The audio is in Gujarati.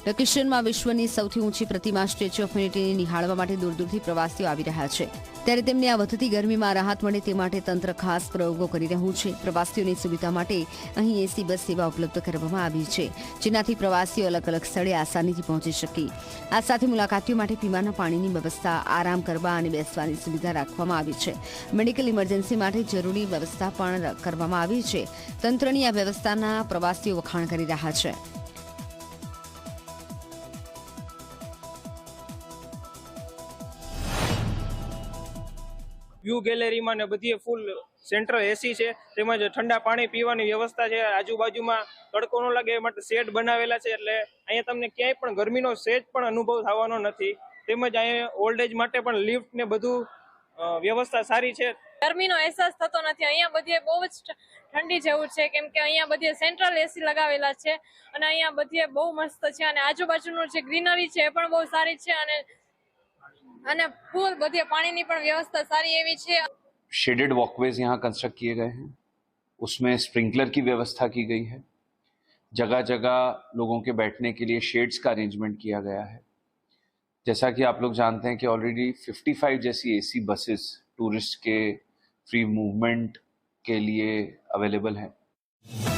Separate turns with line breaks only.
વેકેશનમાં વિશ્વની સૌથી ઊંચી પ્રતિમા સ્ટેચ્યુ ઓફ યુનિટીને નિહાળવા માટે દૂર દૂરથી પ્રવાસીઓ આવી રહ્યા છે, ત્યારે તેમને આ વધતી ગરમીમાં રાહત મળે તે માટે તંત્ર ખાસ પ્રયોગો કરી રહ્યું છે. પ્રવાસીઓની સુવિધા માટે અહીં એસી બસ સેવા ઉપલબ્ધ કરવામાં આવી છે, જેનાથી પ્રવાસીઓ અલગ અલગ સ્થળે આસાનીથી પહોંચી શકે. આ સાથે મુલાકાતીઓ માટે પીવાના પાણીની વ્યવસ્થા, આરામ કરવા અને બેસવાની સુવિધા રાખવામાં આવી છે. મેડિકલ ઇમરજન્સી માટે જરૂરી વ્યવસ્થા પણ કરવામાં આવી છે. તંત્રની આ વ્યવસ્થાના પ્રવાસીઓ વખાણ કરી રહ્યા છે.
વ્યૂ ગેલેરીમાં ને બધી ફૂલ સેન્ટ્રલ એસી છે, તેમજ ઠંડા પાણી પીવાની વ્યવસ્થા છે. આજુબાજુમાં તડકો ન લાગે એ માટે શેડ બનાવેલા છે, એટલે અહીંયા તમને ક્યાંય પણ ગરમીનો સેજ પણ અનુભવ થવાનો નથી. તેમજ અહીંયા ઓલ્ડ એજ માટે પણ લિફ્ટ ને બધું વ્યવસ્થા સારી છે.
ગરમીનો અહેસાસ થતો નથી. અહીંયા બધે બહુ જ ઠંડી જેવું છે, કેમ કે અહીંયા બધે સેન્ટ્રલ એસી લગાવેલા છે અને અહીંયા બધે બહુ મસ્ત છે અને આજુબાજુનું જે ગ્રીનરી છે એ પણ બહુ સારી છે અને ફૂલ બધે પાણીની પણ વ્યવસ્થા સારી એવી છે.
शेडेड वॉकवेज यहाँ कंस्ट्रक्ट किए गए हैं, उसमें स्प्रिंकलर की व्यवस्था की गई है, जगह जगह लोगों के बैठने के लिए शेड्स का अरेंजमेंट किया गया है. जैसा कि आप लोग जानते हैं कि ऑलरेडी 55 जैसी एसी बसेस टूरिस्ट के फ्री मूवमेंट के लिए अवेलेबल हैं.